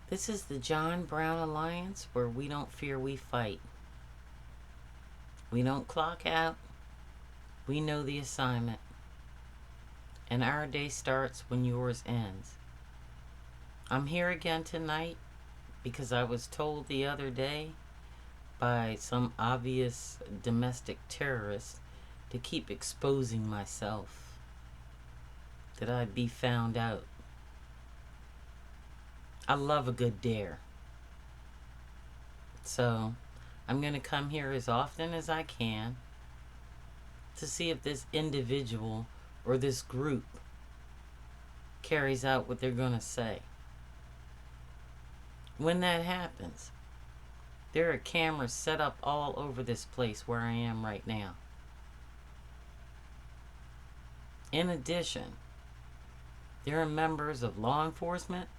This is the John Brown Alliance, where we don't fear, we fight. We don't clock out. We know the assignment. And our day starts when yours ends. I'm here again tonight because I was told the other day by some obvious domestic terrorist to keep exposing myself, that I'd be found out. I love a good dare. So I'm going to come here as often as I can to see if this individual or this group carries out what they're going to say. When that happens, there are cameras set up all over this place where I am right now. In addition, there are members of law enforcement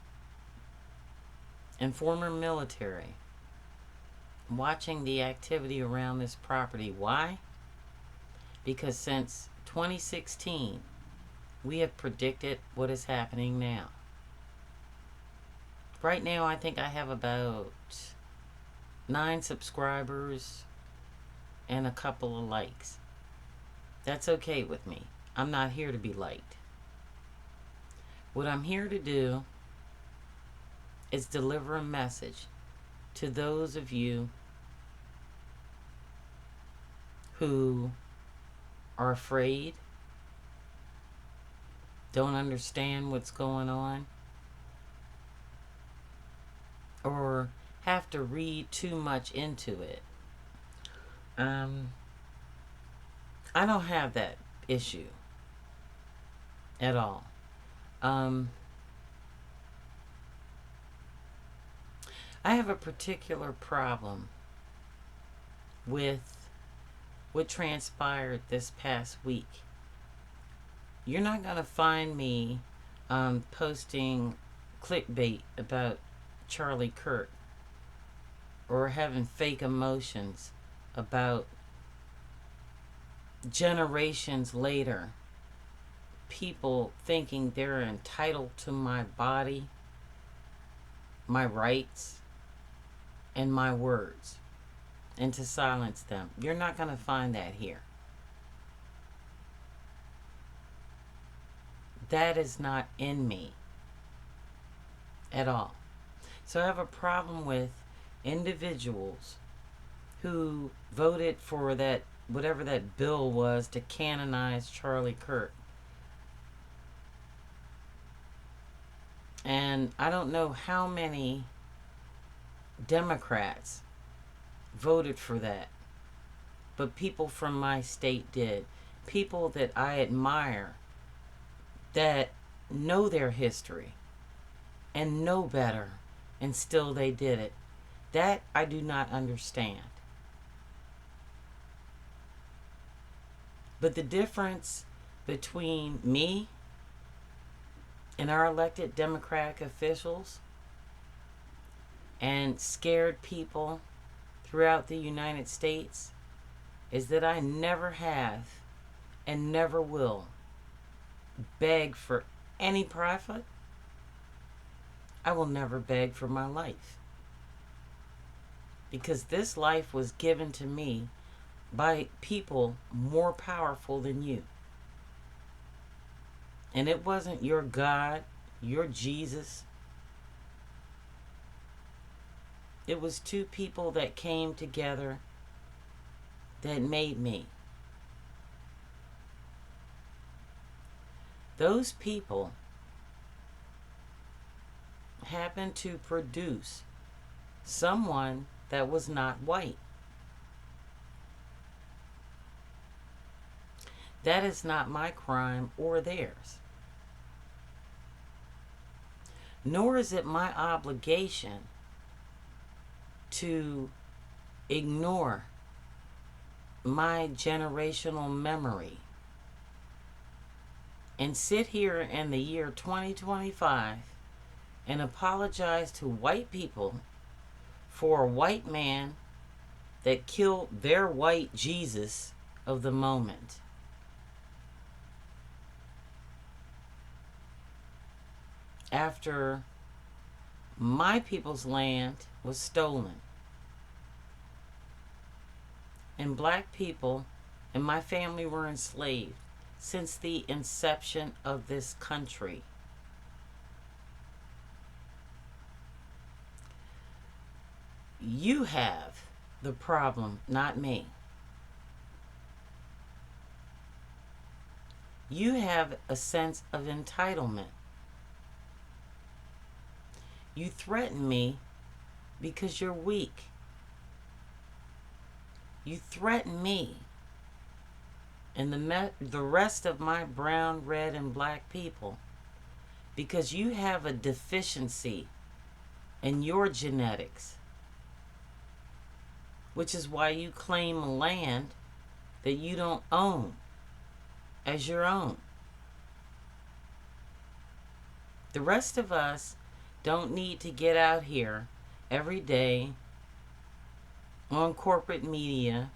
and former military watching the activity around this property. Why? Because since 2016, we have predicted what is happening now. Right now, I think I have about 9 subscribers and a couple of likes. That's okay with me. I'm not here to be liked. What I'm here to do is deliver a message to those of you who are afraid, don't understand what's going on, or have to read too much into it. I don't have that issue at all. I have a particular problem with what transpired this past week. You're not going to find me posting clickbait about Charlie Kirk or having fake emotions about generations later people thinking they're entitled to my body, my rights, and my words, and to silence them. You're not going to find that here. That is not in me at all. So I have a problem with individuals who voted for that, whatever that bill was, to canonize Charlie Kirk. And I don't know how many Democrats voted for that, but people from my state did. People that I admire, that know their history and know better, and still they did it. That I do not understand. But the difference between me and our elected Democratic officials and scared people throughout the United States is that I never have and never will beg for any profit. I will never beg for my life, because this life was given to me by people more powerful than you. And it wasn't your God, your Jesus. It was 2 people that came together that made me. Those people happened to produce someone that was not white. That is not my crime or theirs. Nor is it my obligation to ignore my generational memory and sit here in the year 2025 and apologize to white people for a white man that killed their white Jesus of the moment. After My people's land was stolen. And black people and my family were enslaved since the inception of this country. You have the problem, not me. You have a sense of entitlement. You threaten me because you're weak. You threaten me and the rest of my brown, red, and black people because you have a deficiency in your genetics, which is why you claim land that you don't own as your own. The rest of us don't need to get out here every day on corporate media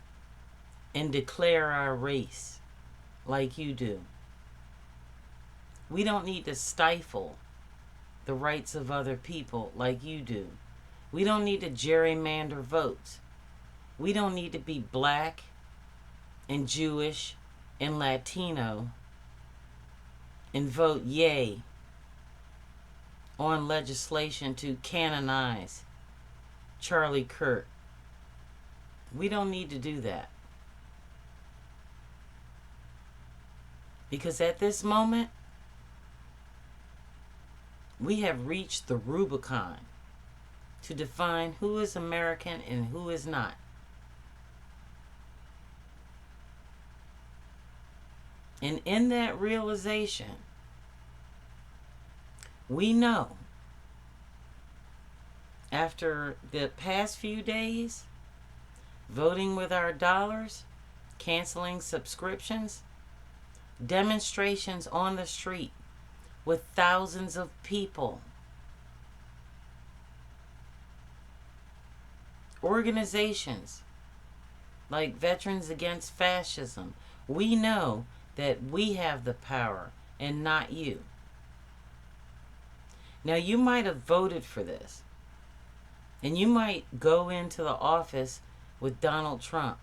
and declare our race like you do. We don't need to stifle the rights of other people like you do. We don't need to gerrymander votes. We don't need to be black and Jewish and Latino and vote yay on legislation to canonize Charlie Kirk. We don't need to do that. Because at this moment, we have reached the Rubicon to define who is American and who is not. And in that realization, we know after the past few days, voting with our dollars, canceling subscriptions, demonstrations on the street with thousands of people, organizations like Veterans Against Fascism, we know that we have the power and not you. Now, you might have voted for this, and you might go into the office with Donald Trump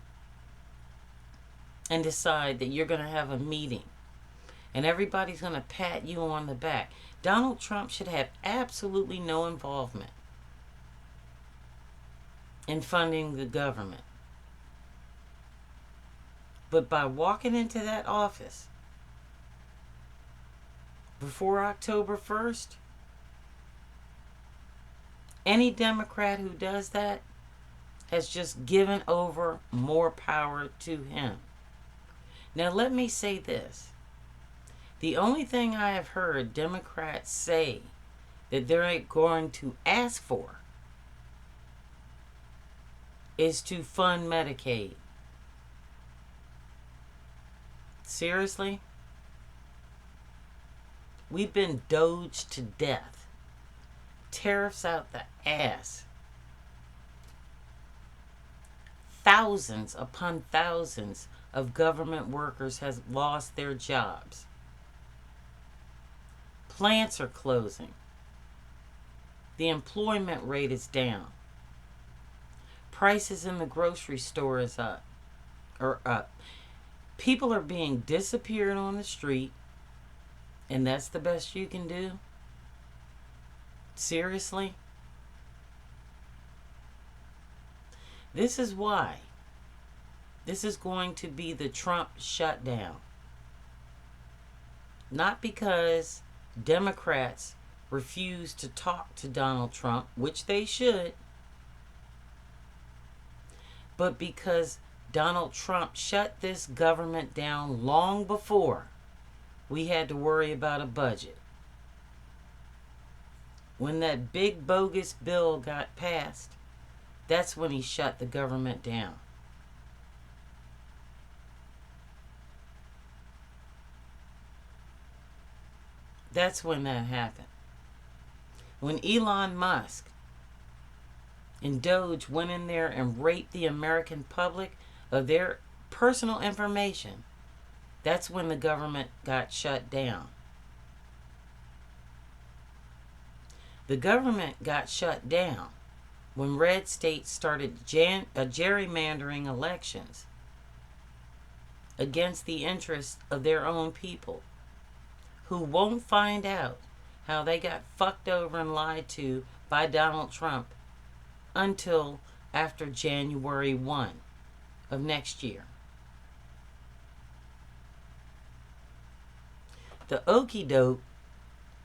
and decide that you're going to have a meeting and everybody's going to pat you on the back. Donald Trump should have absolutely no involvement in funding the government. But by walking into that office before October 1st, any Democrat who does that has just given over more power to him. Now, let me say this. The only thing I have heard Democrats say that they're going to ask for is to fund Medicaid. Seriously? We've been doged to death. Tariffs out the ass. Thousands upon thousands of government workers have lost their jobs. Plants are closing. The employment rate is down. Prices in the grocery store is up. People are being disappeared on the street, and that's the best you can do? Seriously? This is why. This is going to be the Trump shutdown. Not because Democrats refuse to talk to Donald Trump, which they should, but because Donald Trump shut this government down long before we had to worry about a budget. When that big bogus bill got passed, that's when he shut the government down. That's when that happened. When Elon Musk and Doge went in there and raped the American public of their personal information, that's when the government got shut down. The government got shut down when red states started gerrymandering elections against the interests of their own people, who won't find out how they got fucked over and lied to by Donald Trump until after January 1 of next year. The OKIE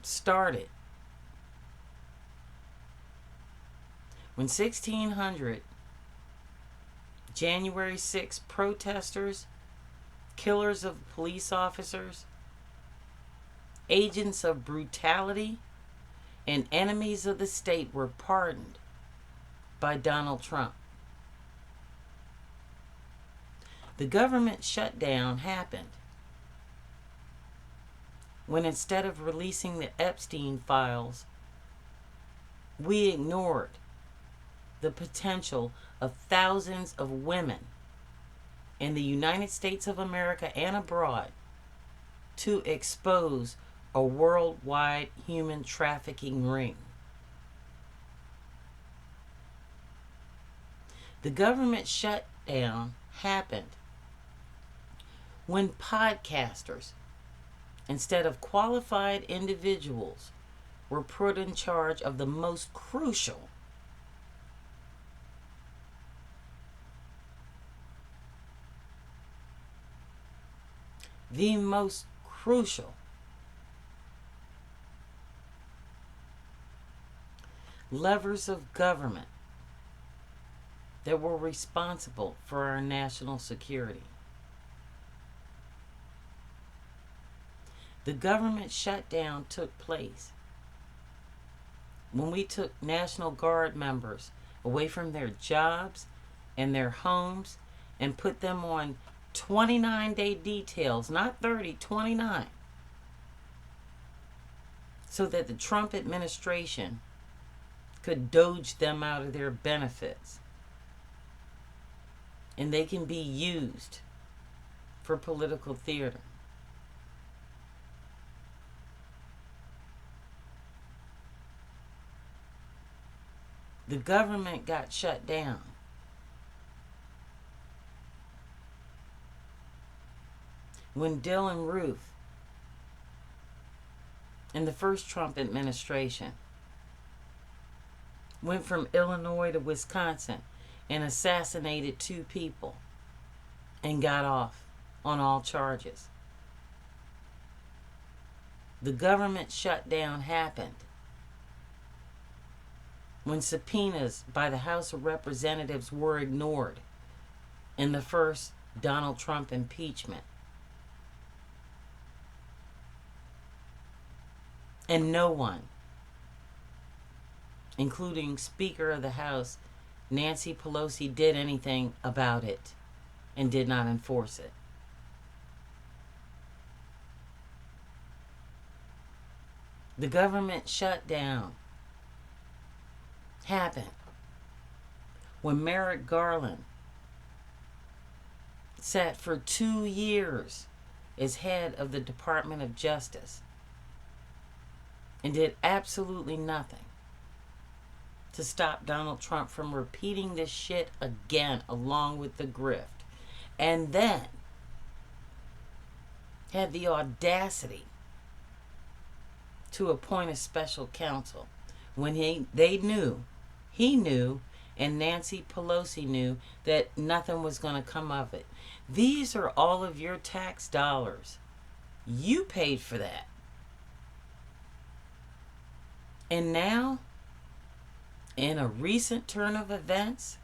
started when 1,600 January 6 protesters, killers of police officers, agents of brutality, and enemies of the state were pardoned by Donald Trump. The government shutdown happened when, instead of releasing the Epstein files, we ignored the potential of thousands of women in the United States of America and abroad to expose a worldwide human trafficking ring. The government shutdown happened when podcasters, instead of qualified individuals, were put in charge of the most crucial levers of government that were responsible for our national security. The government shutdown took place when we took National Guard members away from their jobs and their homes and put them on 29-day details, not 30, 29, so that the Trump administration could doge them out of their benefits and they can be used for political theater. The government got shut down when Dylan Roof, in the first Trump administration, went from Illinois to Wisconsin and assassinated 2 people and got off on all charges. The government shutdown happened when subpoenas by the House of Representatives were ignored in the first Donald Trump impeachment. And no one, including Speaker of the House Nancy Pelosi, did anything about it and did not enforce it. The government shutdown happened when Merrick Garland sat for 2 years as head of the Department of Justice and did absolutely nothing to stop Donald Trump from repeating this shit again along with the grift. And then had the audacity to appoint a special counsel when he knew, and Nancy Pelosi knew that nothing was going to come of it. These are all of your tax dollars. You paid for that. And now, in a recent turn of events,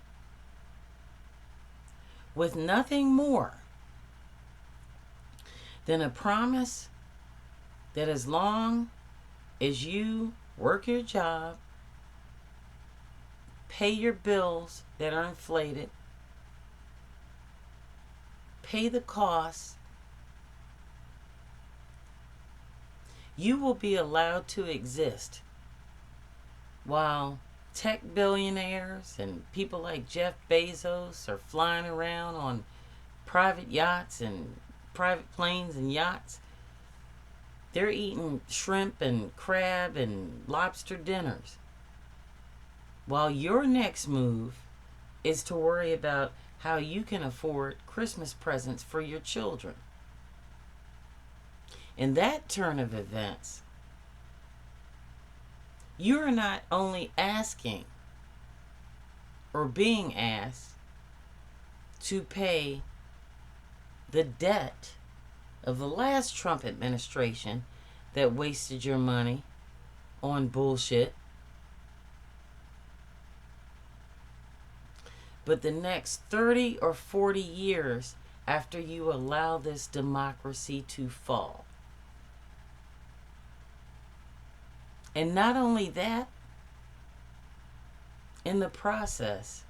with nothing more than a promise that as long as you work your job, pay your bills that are inflated, pay the costs, you will be allowed to exist while tech billionaires and people like Jeff Bezos are flying around on private yachts and private planes and yachts They're eating shrimp and crab and lobster dinners. While your next move is to worry about how you can afford Christmas presents for your children. In that turn of events, you're not only asking or being asked to pay the debt of the last Trump administration that wasted your money on bullshit, but the next 30 or 40 years after you allow this democracy to fall. And not only that, in the process,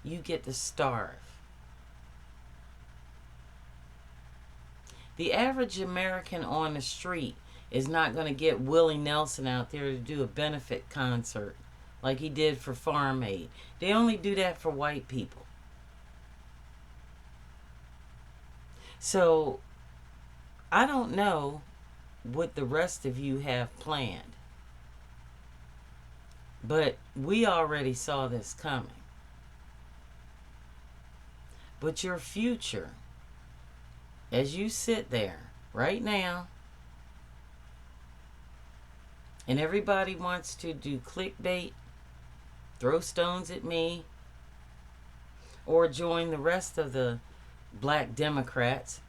you get to starve. The average American on the street is not going to get Willie Nelson out there to do a benefit concert like he did for Farm Aid. They only do that for white people. So, I don't know what the rest of you have planned. But we already saw this coming. But your future, as you sit there right now, and everybody wants to do clickbait, throw stones at me, or join the rest of the black Democrats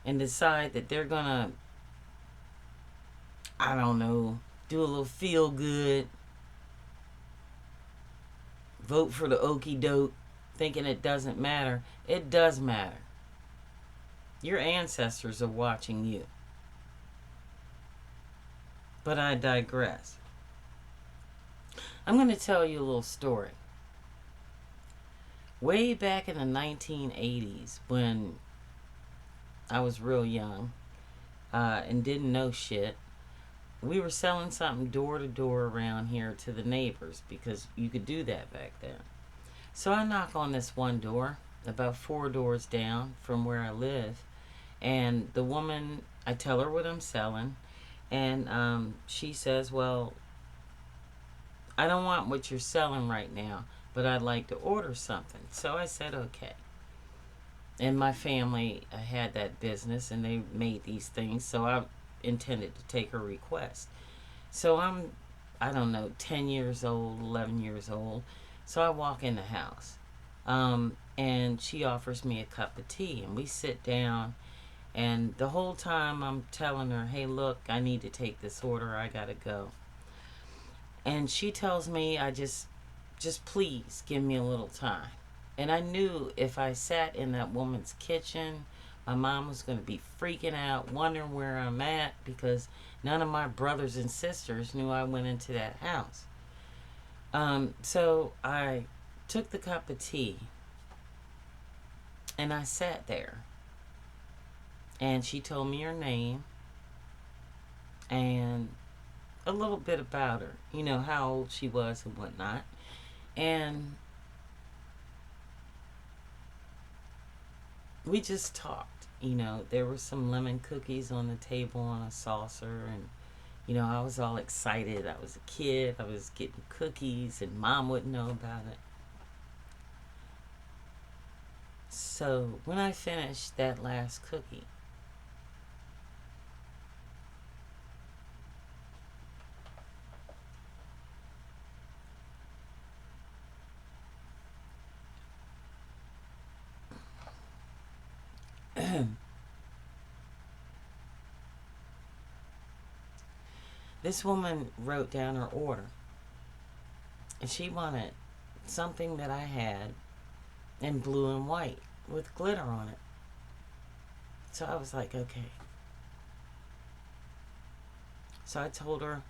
and decide that they're gonna, I don't know, do a little feel good, vote for the OKIE, thinking it doesn't matter. It does matter. Your ancestors are watching you. But I digress. I'm going to tell you a little story. Way back in the 1980s, when I was real young and didn't know shit, we were selling something door to door around here to the neighbors because you could do that back then. So I knock on this one door, about 4 doors down from where I live, and the woman, I tell her what I'm selling, and she says, well, I don't want what you're selling right now, but I'd like to order something. So I said, okay. And my family had that business, and they made these things, so I intended to take her request. So I don't know, 10 years old, 11 years old. So I walk in the house, and she offers me a cup of tea, and we sit down, and the whole time I'm telling her, hey, look, I need to take this order, I gotta go. And she tells me, just please give me a little time. And I knew if I sat in that woman's kitchen, my mom was going to be freaking out, wondering where I'm at, because none of my brothers and sisters knew I went into that house. So I took the cup of tea, and I sat there. And she told me her name, and a little bit about her, you know, how old she was and whatnot. And we just talked, you know. There were some lemon cookies on the table on a saucer, and, you know, I was all excited. I was a kid. I was getting cookies, and Mom wouldn't know about it. So when I finished that last cookie, this woman wrote down her order, and she wanted something that I had in blue and white with glitter on it. So I was like, okay. So I told her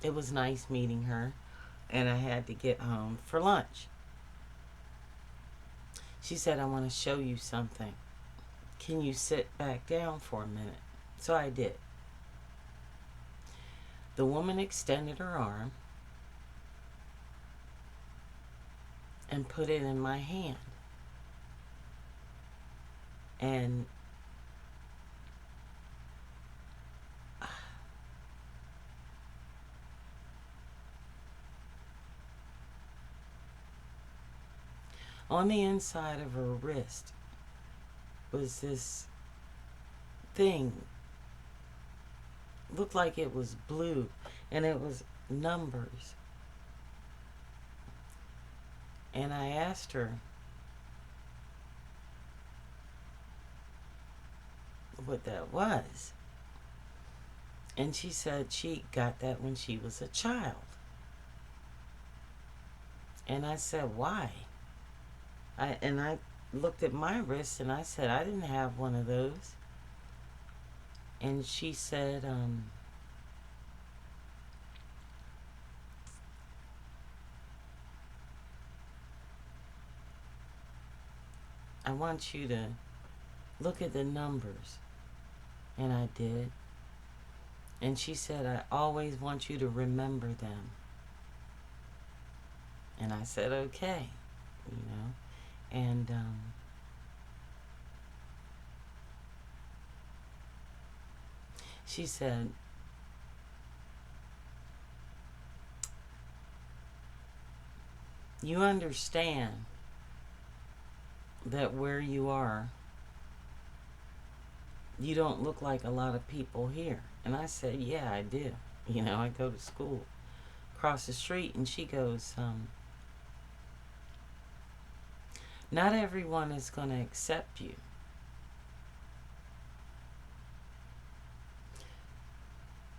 it was nice meeting her, and I had to get home for lunch. She said, I want to show you something. Can you sit back down for a minute? So I did. The woman extended her arm and put it in my hand. And On the inside of her wrist was this thing. Looked like it was blue, and it was numbers. And I asked her what that was. And she said she got that when she was a child. And I said, why? I looked at my wrist and I said, I didn't have one of those. And she said, I want you to look at the numbers. And I did. And she said, I always want you to remember them. And I said, okay, you know. And she said, you understand that where you are, you don't look like a lot of people here. And I said, yeah, I do. You know, I go to school across the street. And she goes, not everyone is going to accept you.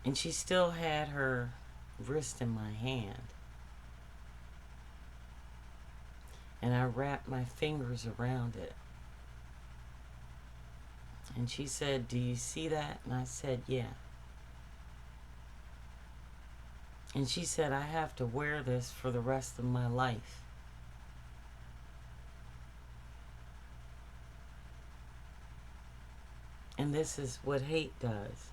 And she still had her wrist in my hand. And I wrapped my fingers around it. And she said, do you see that? And I said, yeah. And she said, I have to wear this for the rest of my life. And this is what hate does.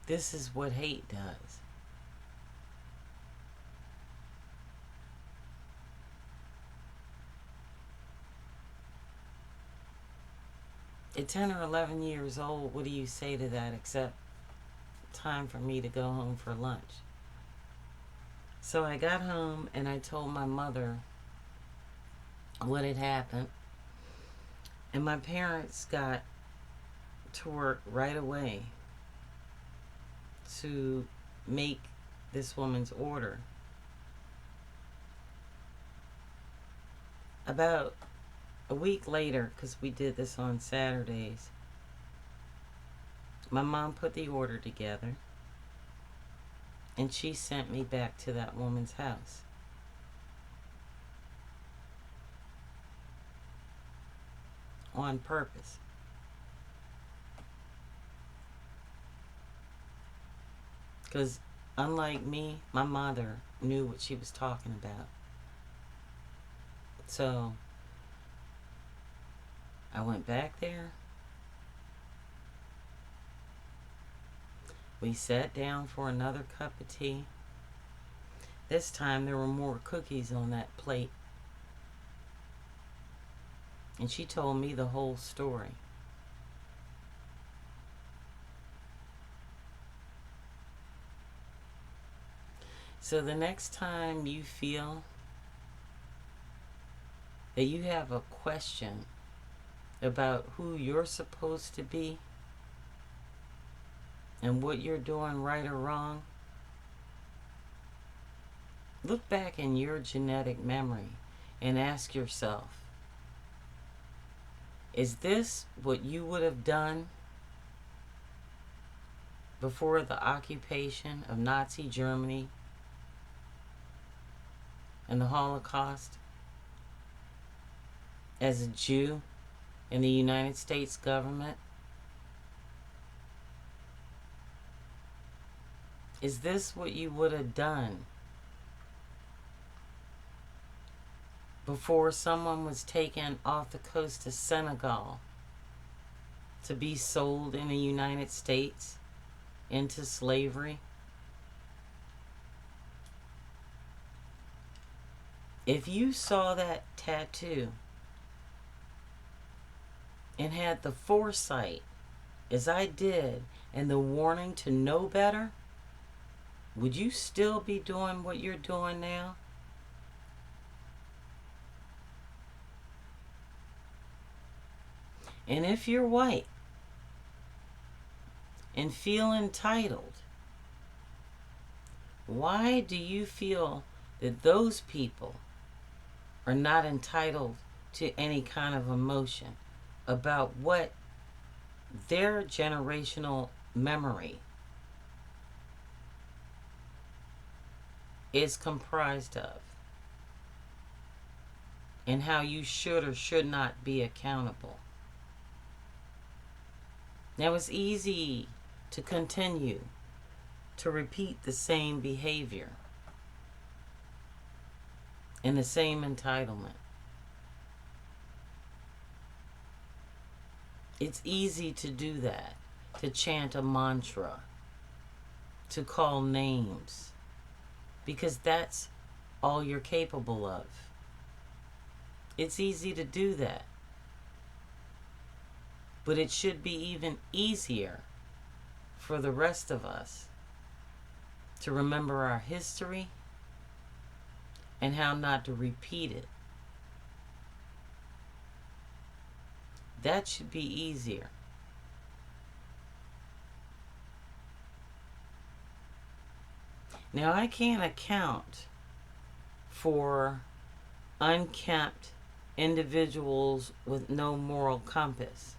This is what hate does. At 10 or 11 years old, what do you say to that except time for me to go home for lunch? So I got home and I told my mother what had happened. And my parents got to work right away to make this woman's order. About a week later, because we did this on Saturdays, my mom put the order together and she sent me back to that woman's house. On purpose. Because unlike me, my mother knew what she was talking about. So I went back there. We sat down for another cup of tea. This time there were more cookies on that plate. And she told me the whole story. So the next time you feel that you have a question about who you're supposed to be and what you're doing right or wrong, look back in your genetic memory and ask yourself, is this what you would have done before the occupation of Nazi Germany and the Holocaust as a Jew in the United States government? Is this what you would have done before someone was taken off the coast of Senegal to be sold in the United States into slavery? If you saw that tattoo and had the foresight, as I did, and the warning to know better, would you still be doing what you're doing now? And if you're white and feel entitled, why do you feel that those people are not entitled to any kind of emotion about what their generational memory is comprised of, and how you should or should not be accountable? Now, it's easy to continue to repeat the same behavior and the same entitlement. It's easy to do that, to chant a mantra, to call names, because that's all you're capable of. It's easy to do that. But it should be even easier for the rest of us to remember our history and how not to repeat it. That should be easier. Now, I can't account for unkempt individuals with no moral compass.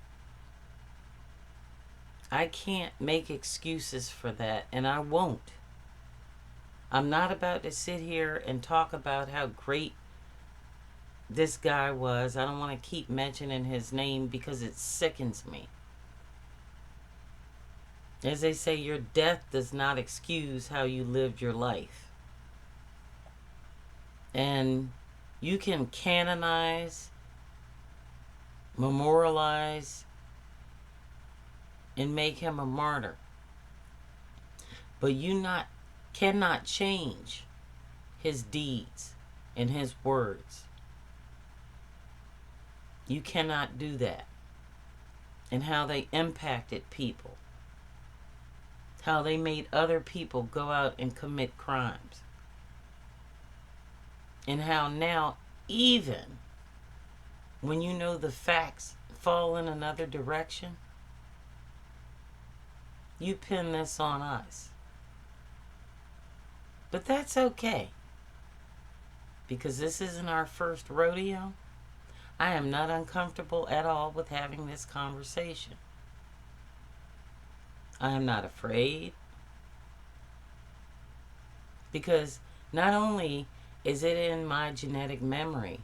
I can't make excuses for that, and I won't. I'm not about to sit here and talk about how great this guy was. I don't want to keep mentioning his name because it sickens me. As they say, your death does not excuse how you lived your life. And you can canonize, memorialize, and make him a martyr. But you cannot change his deeds and his words. You cannot do that. And how they impacted people. How they made other people go out and commit crimes. And how now, even when you know the facts fall in another direction, you pin this on us. But that's okay. Because this isn't our first rodeo. I am not uncomfortable at all with having this conversation. I am not afraid. Because not only is it in my genetic memory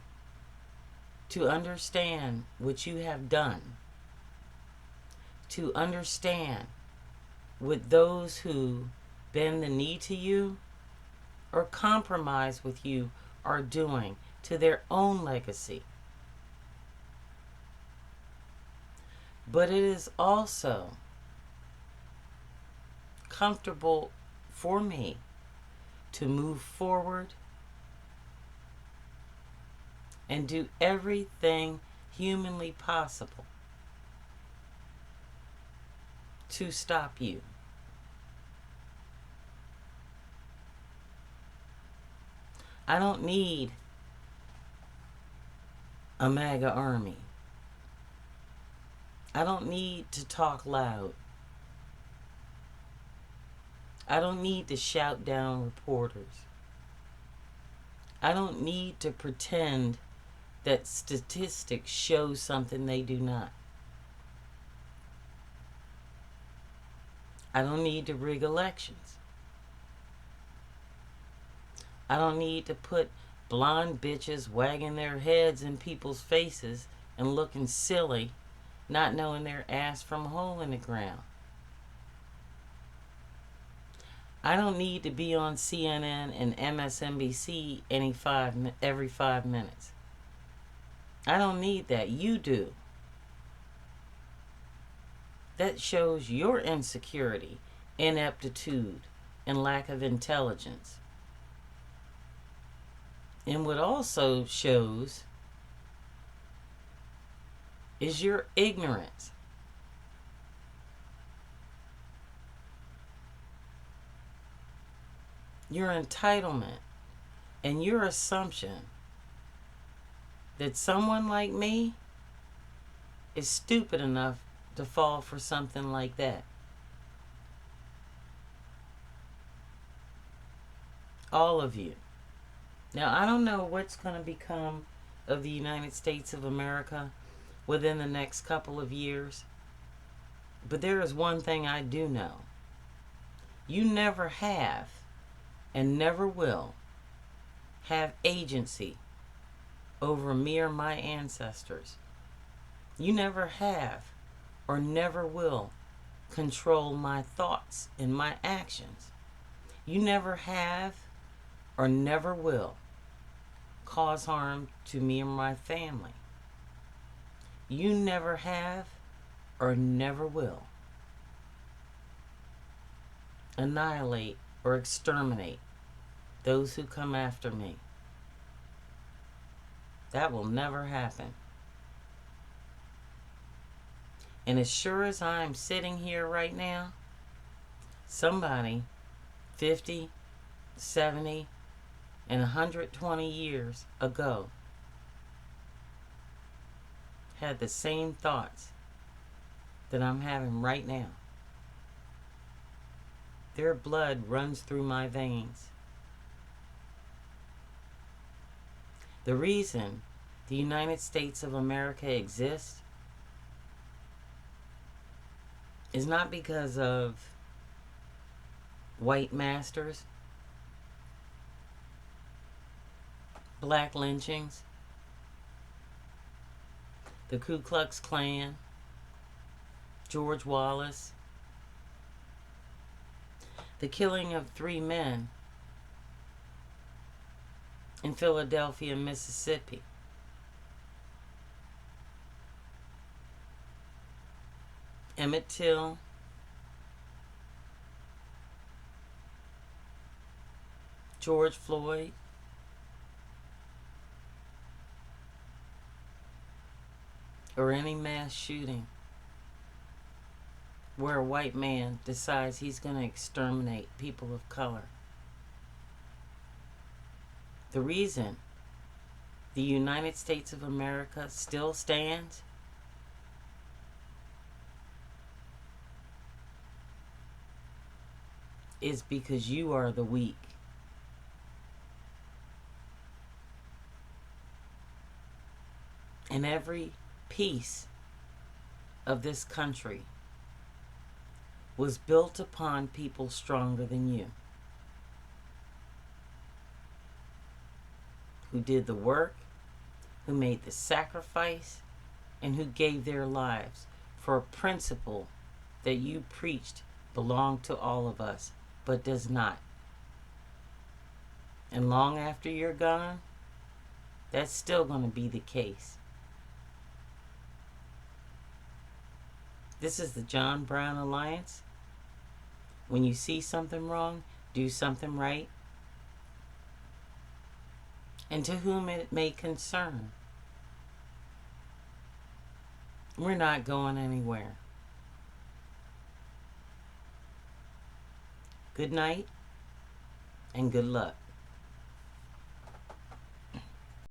to understand what you have done, to understand what those who bend the knee to you or compromise with you are doing to their own legacy. But it is also comfortable for me to move forward and do everything humanly possible to stop you. I don't need a MAGA army. I don't need to talk loud. I don't need to shout down reporters. I don't need to pretend that statistics show something they do not. I don't need to rig elections. I don't need to put blonde bitches wagging their heads in people's faces and looking silly, not knowing their ass from a hole in the ground. I don't need to be on CNN and MSNBC every 5 minutes. I don't need that. You do. That shows your insecurity, ineptitude, and lack of intelligence. And what also shows is your ignorance. Your entitlement and your assumption that someone like me is stupid enough to fall for something like that. All of you. Now, I don't know what's going to become of the United States of America within the next couple of years, but there is one thing I do know. You never have and never will have agency over me or my ancestors. You never have or never will control my thoughts and my actions. You never have or never will cause harm to me or my family. You never have or never will annihilate or exterminate those who come after me. That will never happen. And as sure as I'm sitting here right now, somebody 50, 70, and 120 years ago had the same thoughts that I'm having right now. Their blood runs through my veins. The reason the United States of America exists is not because of white masters, black lynchings, the Ku Klux Klan, George Wallace, the killing of 3 men in Philadelphia, Mississippi. Emmett Till, George Floyd, or any mass shooting where a white man decides he's going to exterminate people of color. The reason the United States of America still stands is because you are the weak. And every piece of this country was built upon people stronger than you, who did the work, who made the sacrifice, and who gave their lives for a principle that you preached belonged to all of us, but does not. And long after you're gone, that's still going to be the case. This is the John Brown Alliance. When you see something wrong, do something right. And to whom it may concern, we're not going anywhere. Good night and good luck.